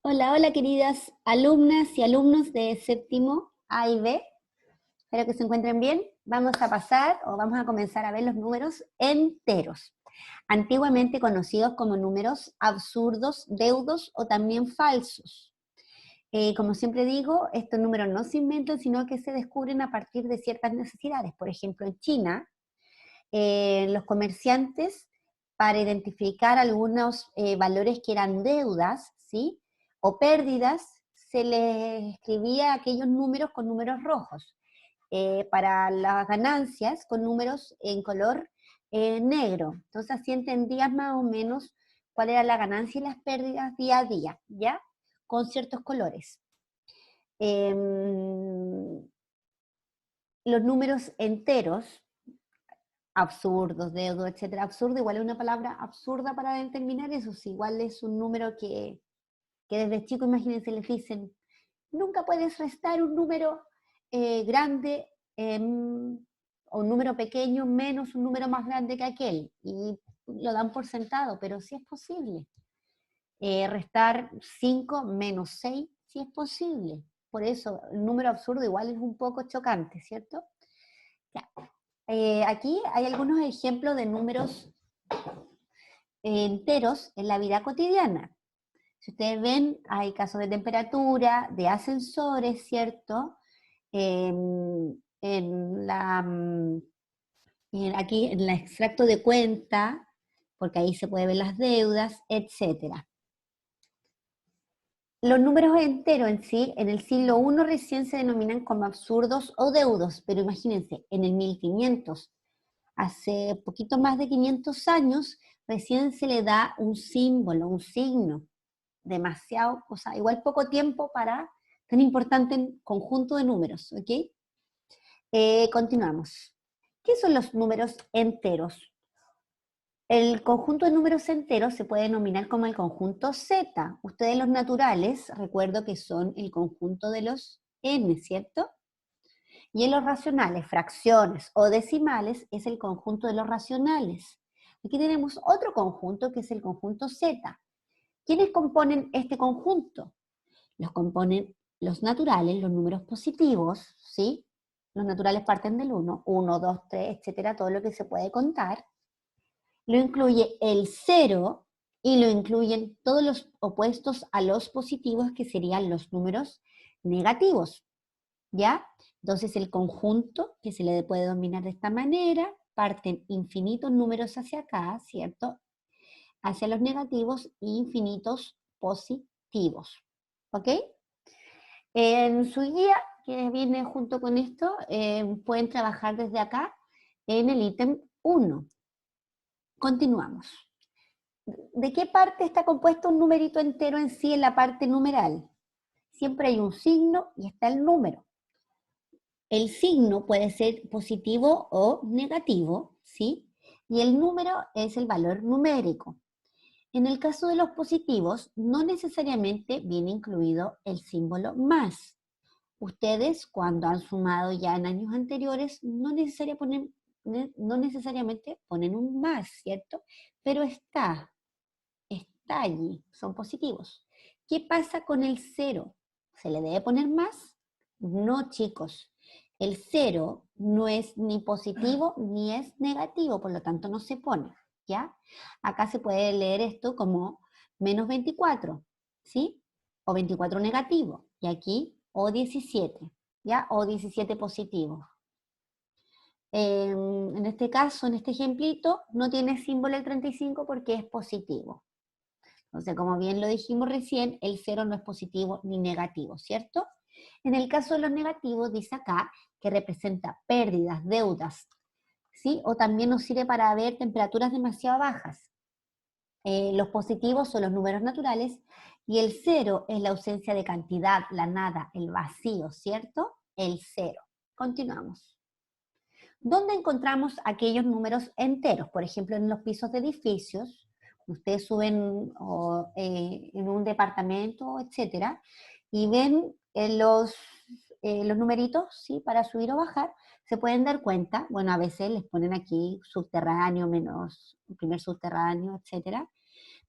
Hola, hola queridas alumnas y alumnos de séptimo A y B. Espero que se encuentren bien. Vamos a comenzar a ver los números enteros, antiguamente conocidos como números absurdos, deudos o también falsos. Como siempre digo, estos números no se inventan, sino que se descubren a partir de ciertas necesidades. Por ejemplo, en China, los comerciantes, para identificar algunos valores que eran deudas, ¿sí? O pérdidas, se les escribía aquellos números con números rojos. Para las ganancias, con números en color negro. Entonces así entendías más o menos cuál era la ganancia y las pérdidas día a día, ¿ya? Con ciertos colores. Los números enteros, absurdos, deudos, etcétera. Absurdo igual es una palabra absurda para determinar eso, si igual es un número que desde chico, imagínense, les dicen, nunca puedes restar un número grande o un número pequeño menos un número más grande que aquel, y lo dan por sentado, pero sí es posible. Restar 5 menos 6, sí es posible. Por eso, el número absurdo igual es un poco chocante, ¿cierto? Ya. Aquí hay algunos ejemplos de números enteros en la vida cotidiana. Si ustedes ven, hay casos de temperatura, de ascensores, ¿cierto? En la, aquí en el extracto de cuenta, porque ahí se puede ver las deudas, etcétera. Los números enteros en sí, en el siglo I recién se denominan como absurdos o deudos, pero imagínense, en el 1500, hace poquito más de 500 años, recién se le da un símbolo, un signo. Demasiado, o sea, igual poco tiempo para tan importante conjunto de números, ¿ok? Continuamos. ¿Qué son los números enteros? El conjunto de números enteros se puede denominar como el conjunto Z. Ustedes los naturales, recuerdo que son el conjunto de los n, ¿cierto? Y en los racionales, fracciones o decimales, es el conjunto de los racionales. Aquí tenemos otro conjunto que es el conjunto Z. ¿Quiénes componen este conjunto? Los componen los naturales, los números positivos, ¿sí? Los naturales parten del 1, 2, 3, etcétera, todo lo que se puede contar. Lo incluye el 0 y lo incluyen todos los opuestos a los positivos, que serían los números negativos, ¿ya? Entonces el conjunto, que se le puede dominar de esta manera, parten infinitos números hacia acá, ¿cierto? Hacia los negativos e infinitos positivos, ¿ok? En su guía, que viene junto con esto, pueden trabajar desde acá en el ítem 1. Continuamos. ¿De qué parte está compuesto un numerito entero en sí en la parte numeral? Siempre hay un signo y está el número. El signo puede ser positivo o negativo, ¿sí? Y el número es el valor numérico. En el caso de los positivos, no necesariamente viene incluido el símbolo más. Ustedes, cuando han sumado ya en años anteriores, no necesariamente ponen un más, ¿cierto? Pero está allí, son positivos. ¿Qué pasa con el cero? ¿Se le debe poner más? No, chicos. El cero no es ni positivo ni es negativo, por lo tanto no se pone, ¿ya? Acá se puede leer esto como menos 24, ¿sí? O 24 negativo, y aquí o 17, ¿ya? O 17 positivo. En este caso, en este ejemplito, no tiene símbolo el 35 porque es positivo. Entonces, como bien lo dijimos recién, el 0 no es positivo ni negativo, ¿cierto? En el caso de los negativos, dice acá que representa pérdidas, deudas, ¿sí? O también nos sirve para ver temperaturas demasiado bajas. Los positivos son los números naturales y el 0 es la ausencia de cantidad, la nada, el vacío, ¿cierto? El 0. Continuamos. ¿Dónde encontramos aquellos números enteros? Por ejemplo, en los pisos de edificios, ustedes suben en un departamento, etcétera, y ven los numeritos, ¿sí? Para subir o bajar, se pueden dar cuenta, bueno, a veces les ponen aquí subterráneo, menos, primer subterráneo, etcétera,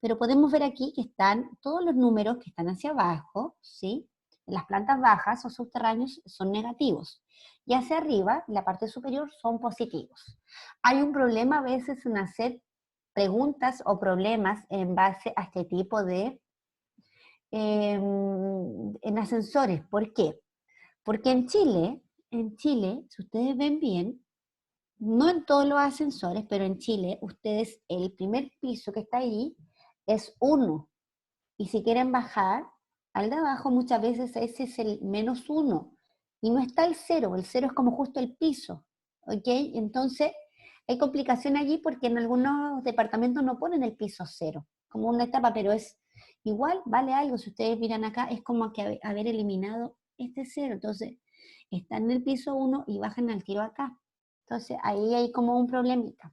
pero podemos ver aquí que están todos los números que están hacia abajo, ¿sí? En las plantas bajas o subterráneos son negativos, y hacia arriba, en la parte superior, son positivos. Hay un problema a veces en hacer preguntas o problemas en base a este tipo de en ascensores. ¿Por qué? Porque en Chile, si ustedes ven bien, no en todos los ascensores, pero en Chile, ustedes, el primer piso que está ahí es 1. Y si quieren bajar al de abajo, muchas veces ese es el -1. Y no está el cero es como justo el piso. ¿Ok? Entonces, hay complicación allí porque en algunos departamentos no ponen el piso 0, como una etapa, pero es igual, vale algo. Si ustedes miran acá, es como que haber eliminado este 0. Entonces, están en el piso 1 y bajan al tiro acá. Entonces, ahí hay como un problemita.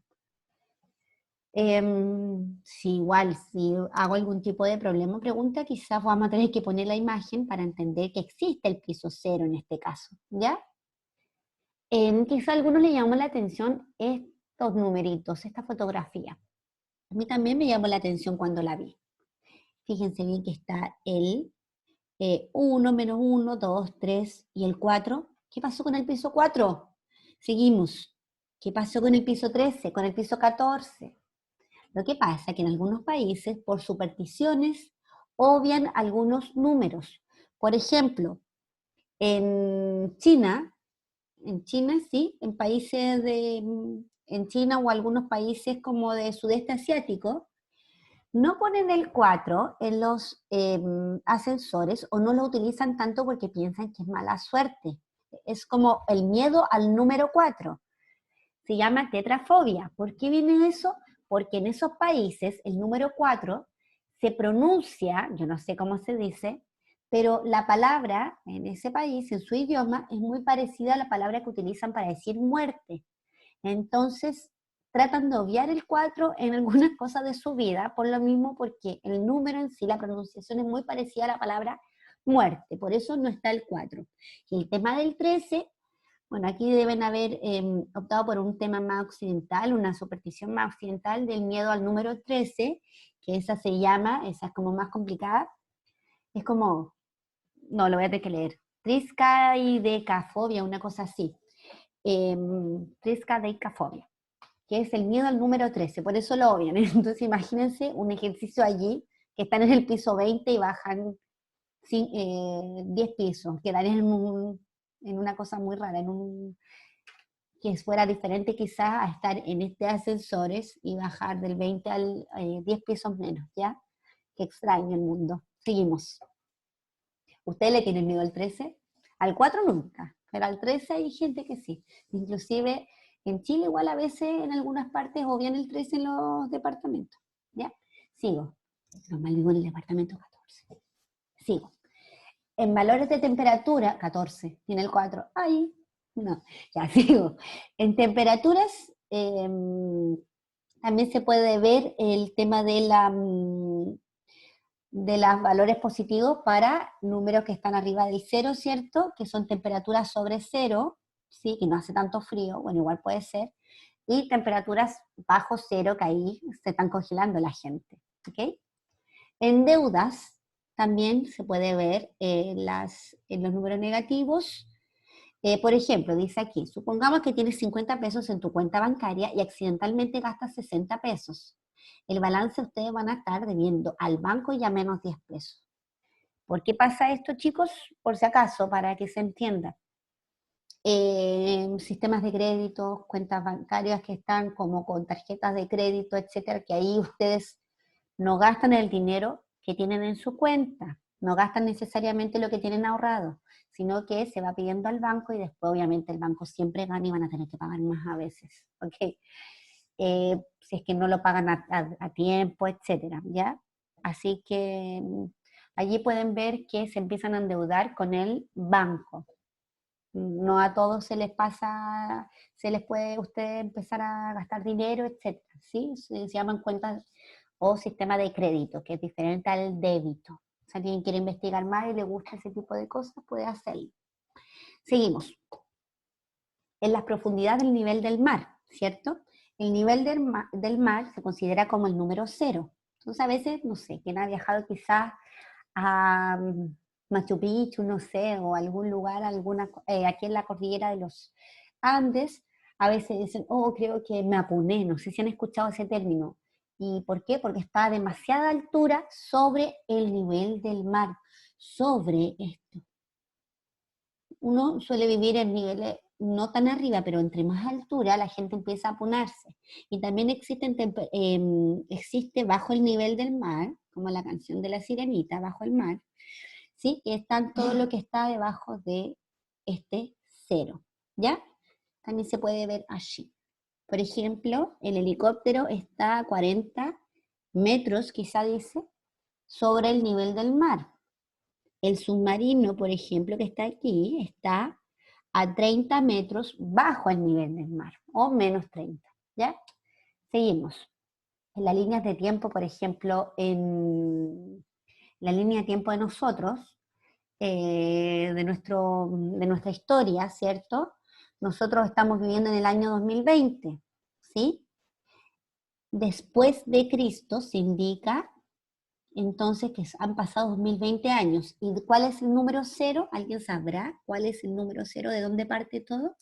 Si igual, si hago algún tipo de problema o pregunta, quizás vamos a tener que poner la imagen para entender que existe el piso 0 en este caso, ¿ya? Quizás a algunos le llamó la atención estos numeritos, esta fotografía. A mí también me llamó la atención cuando la vi. Fíjense bien que está el 1, -1, 2, 3 y el 4. ¿Qué pasó con el piso 4? Seguimos. ¿Qué pasó con el piso 13? ¿Con el piso 14? Lo que pasa es que en algunos países, por supersticiones, obvian algunos números. Por ejemplo, en China sí, en países en China o algunos países como de sudeste asiático, no ponen el 4 en los ascensores o no lo utilizan tanto porque piensan que es mala suerte. Es como el miedo al número 4. Se llama tetrafobia. ¿Por qué viene eso? Porque en esos países el número 4 se pronuncia, yo no sé cómo se dice, pero la palabra en ese país, en su idioma, es muy parecida a la palabra que utilizan para decir muerte. Entonces, tratan de obviar el 4 en algunas cosas de su vida, por lo mismo porque el número en sí, la pronunciación es muy parecida a la palabra muerte, por eso no está el 4. Y el tema del 13, bueno, aquí deben haber optado por un tema más occidental, una superstición más occidental del miedo al número 13, que esa se llama, esa es como más complicada, es como, no, lo voy a tener que leer, triskaidekafobia, una cosa así, triskaidekafobia, que es el miedo al número 13, por eso lo obvian. Entonces imagínense un ejercicio allí, que están en el piso 20 y bajan 10 pisos, quedarían en una cosa muy rara, que fuera diferente quizás a estar en este ascensores y bajar del 20 al 10 pisos menos, ¿ya? Qué extraño el mundo. Seguimos. ¿Ustedes le tienen miedo al 13? Al 4 nunca, pero al 13 hay gente que sí. Inclusive en Chile igual a veces en algunas partes obvian el 13 en los departamentos, ¿ya? Sigo. Normal digo en el departamento 14. Sigo. En valores de temperatura, 14, tiene el 4. Ay, no, ya sigo. En temperaturas también se puede ver el tema de los valores positivos para números que están arriba del 0, ¿cierto? Que son temperaturas sobre 0, ¿sí? Que no hace tanto frío, bueno, igual puede ser. Y temperaturas bajo 0, que ahí se están congelando la gente, ¿ok? En deudas también se puede ver en los números negativos. Por ejemplo, dice aquí, supongamos que tienes 50 pesos en tu cuenta bancaria y accidentalmente gastas 60 pesos. El balance ustedes van a estar debiendo al banco ya menos 10 pesos. ¿Por qué pasa esto, chicos? Por si acaso, para que se entienda. Sistemas de crédito, cuentas bancarias que están como con tarjetas de crédito, etcétera, que ahí ustedes no gastan el dinero que tienen en su cuenta, no gastan necesariamente lo que tienen ahorrado, sino que se va pidiendo al banco y después obviamente el banco siempre gana y van a tener que pagar más a veces, ¿ok? Si es que no lo pagan a tiempo, etcétera, ¿ya? Así que allí pueden ver que se empiezan a endeudar con el banco. No a todos se les pasa, se les puede usted empezar a gastar dinero, etcétera, ¿sí? Se llaman cuentas o sistema de crédito, que es diferente al débito. O sea, alguien quiere investigar más y le gusta ese tipo de cosas, puede hacerlo. Seguimos. En las profundidades del nivel del mar, ¿cierto? El nivel del mar se considera como el número 0. Entonces a veces, no sé, quien ha viajado quizás a Machu Picchu, no sé, o algún lugar, aquí en la cordillera de los Andes, a veces dicen, oh, creo que me apuné, no sé si han escuchado ese término. ¿Y por qué? Porque está a demasiada altura sobre el nivel del mar, sobre esto. Uno suele vivir en niveles no tan arriba, pero entre más altura la gente empieza a apunarse. Y también existe bajo el nivel del mar, como la canción de la sirenita, bajo el mar, ¿sí? Que está todo lo que está debajo de este cero, ¿ya? También se puede ver allí. Por ejemplo, el helicóptero está a 40 metros, quizá dice, sobre el nivel del mar. El submarino, por ejemplo, que está aquí, está a 30 metros bajo el nivel del mar, o menos 30, ¿ya? Seguimos. En las líneas de tiempo, por ejemplo, en la línea de tiempo de nosotros, de nuestra historia, ¿cierto? Nosotros estamos viviendo en el año 2020, ¿sí? Después de Cristo se indica entonces que han pasado 2020 años. ¿Y cuál es el número cero? ¿Alguien sabrá cuál es el número cero? ¿De dónde parte todo?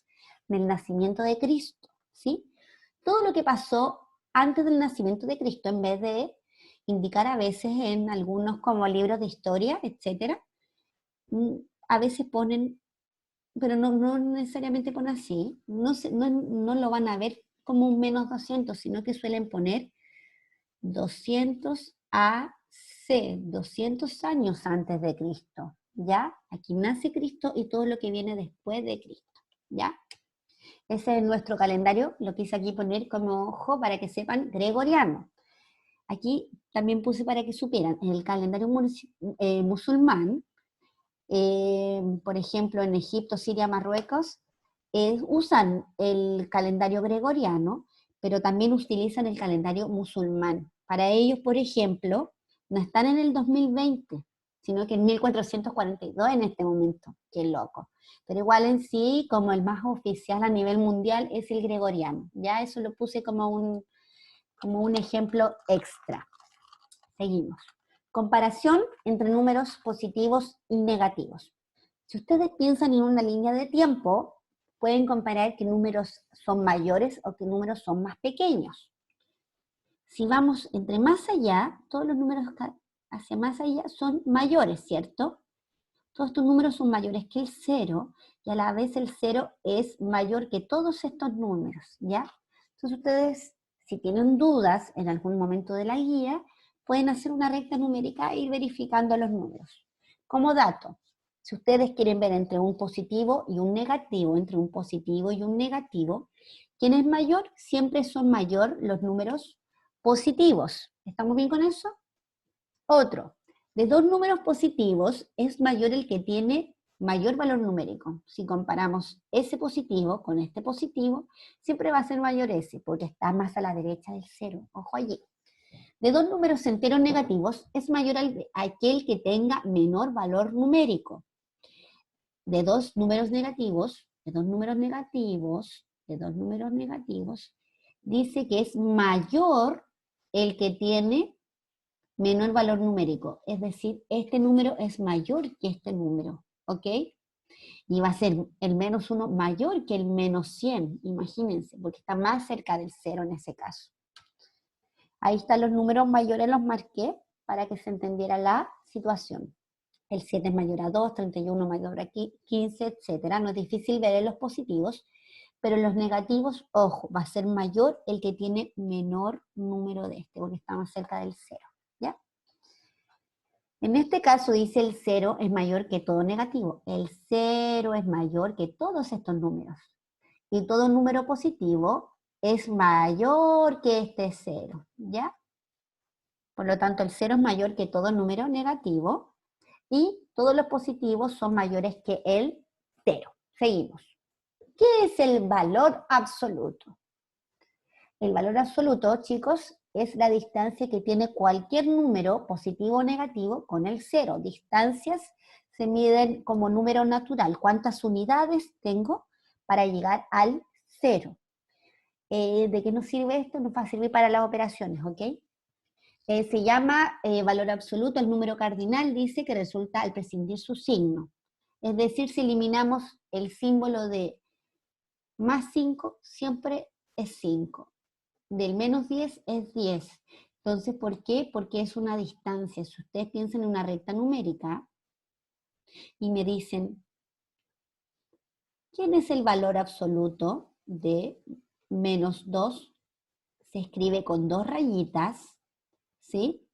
Del nacimiento de Cristo, ¿sí? Todo lo que pasó antes del nacimiento de Cristo, en vez de indicar a veces en algunos como libros de historia, etcétera, a veces ponen, pero no necesariamente ponen así, no lo van a ver como un menos 200, sino que suelen poner 200 AC, 200 años antes de Cristo, ¿ya? Aquí nace Cristo y todo lo que viene después de Cristo, ¿ya? Ese es nuestro calendario, lo quise aquí poner como ojo para que sepan gregoriano. Aquí también puse para que supieran, en el calendario musulmán, por ejemplo, en Egipto, Siria, Marruecos, usan el calendario gregoriano, pero también utilizan el calendario musulmán. Para ellos, por ejemplo, no están en el 2020, sino que en 1442 en este momento. Qué loco. Pero igual en sí, como el más oficial a nivel mundial es el gregoriano. Ya eso lo puse como un ejemplo extra. Seguimos. Comparación entre números positivos y negativos. Si ustedes piensan en una línea de tiempo, pueden comparar qué números son mayores o qué números son más pequeños. Si vamos entre más allá, todos los números hacia más allá son mayores, ¿cierto? Todos estos números son mayores que el cero, y a la vez el cero es mayor que todos estos números, ¿ya? Entonces ustedes, si tienen dudas en algún momento de la guía, pueden hacer una recta numérica e ir verificando los números. Como dato, si ustedes quieren ver entre un positivo y un negativo, entre un positivo y un negativo, ¿quién es mayor? Siempre son mayor los números positivos. ¿Estamos bien con eso? Otro, de dos números positivos es mayor el que tiene mayor valor numérico. Si comparamos ese positivo con este positivo, siempre va a ser mayor ese, porque está más a la derecha del cero. Ojo allí. De dos números enteros negativos es mayor aquel que tenga menor valor numérico. De dos números negativos, dice que es mayor el que tiene menor valor numérico, es decir, este número es mayor que este número, ¿ok? Y va a ser el menos 1 mayor que el menos 100, imagínense, porque está más cerca del cero en ese caso. Ahí están los números mayores, los marqué para que se entendiera la situación. El 7 es mayor a 2, 31 mayor a 15, etc. No es difícil ver en los positivos, pero en los negativos, ojo, va a ser mayor el que tiene menor número de este, porque está más cerca del cero, ¿ya? En este caso dice el 0 es mayor que todo negativo. El 0 es mayor que todos estos números. Y todo número positivo es mayor que este 0, ¿ya? Por lo tanto, el 0 es mayor que todo número negativo y todos los positivos son mayores que el 0. Seguimos. ¿Qué es el valor absoluto? El valor absoluto, chicos, es la distancia que tiene cualquier número, positivo o negativo, con el 0. Distancias se miden como número natural. ¿Cuántas unidades tengo para llegar al 0? ¿De qué nos sirve esto? Nos va a servir para las operaciones, ¿ok? Se llama valor absoluto, el número cardinal dice que resulta al prescindir su signo. Es decir, si eliminamos el símbolo de más 5, siempre es 5. Del menos 10 es 10. Entonces, ¿por qué? Porque es una distancia. Si ustedes piensan en una recta numérica y me dicen, ¿quién es el valor absoluto de menos 2? Se escribe con 2 rayitas, ¿sí?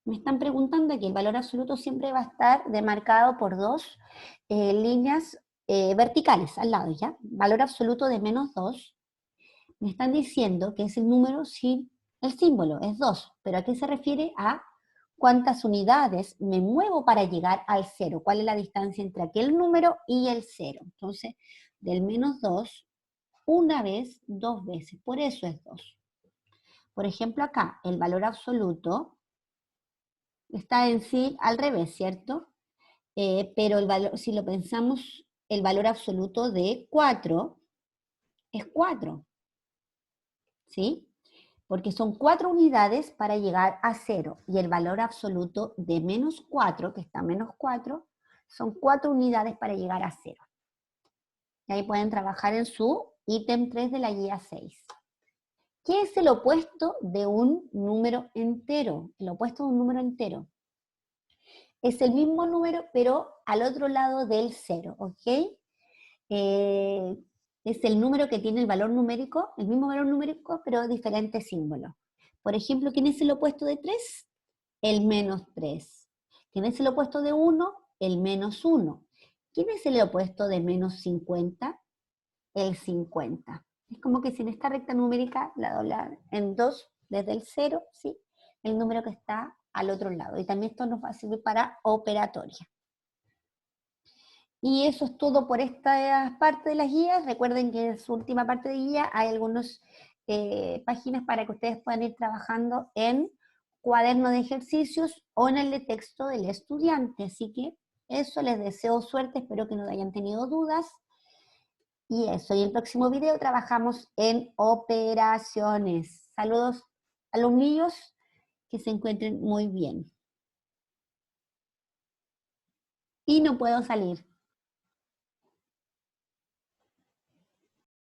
Me están preguntando que el valor absoluto siempre va a estar demarcado por 2 líneas verticales al lado, ¿ya? Valor absoluto de menos 2. Me están diciendo que es el número sin el símbolo, es 2. ¿Pero a qué se refiere? A cuántas unidades me muevo para llegar al 0. ¿Cuál es la distancia entre aquel número y el 0? Entonces, del menos 2, una vez, 2 veces. Por eso es 2. Por ejemplo, acá, el valor absoluto está en sí al revés, ¿cierto? Pero el valor, si lo pensamos, el valor absoluto de 4 es 4, ¿sí? Porque son 4 unidades para llegar a 0, y el valor absoluto de menos 4, que está menos 4, son 4 unidades para llegar a 0. Y ahí pueden trabajar en su ítem 3 de la guía 6. ¿Qué es el opuesto de un número entero? El opuesto de un número entero es el mismo número, pero al otro lado del 0, ¿ok? Es el número que tiene el valor numérico, el mismo valor numérico, pero diferente símbolo. Por ejemplo, ¿quién es el opuesto de 3? El menos 3. ¿Quién es el opuesto de 1? El menos 1. ¿Quién es el opuesto de menos 50? El 50. Es como que si en esta recta numérica la doblar en 2 desde el 0, ¿sí? El número que está al otro lado. Y también esto nos va a servir para operatoria. Y eso es todo por esta parte de las guías. Recuerden que en su última parte de guía hay algunas páginas para que ustedes puedan ir trabajando en cuaderno de ejercicios o en el de texto del estudiante. Así que eso, les deseo suerte, espero que no hayan tenido dudas. Y eso, y en el próximo video trabajamos en operaciones. Saludos, alumnillos, que se encuentren muy bien. Y no puedo salir.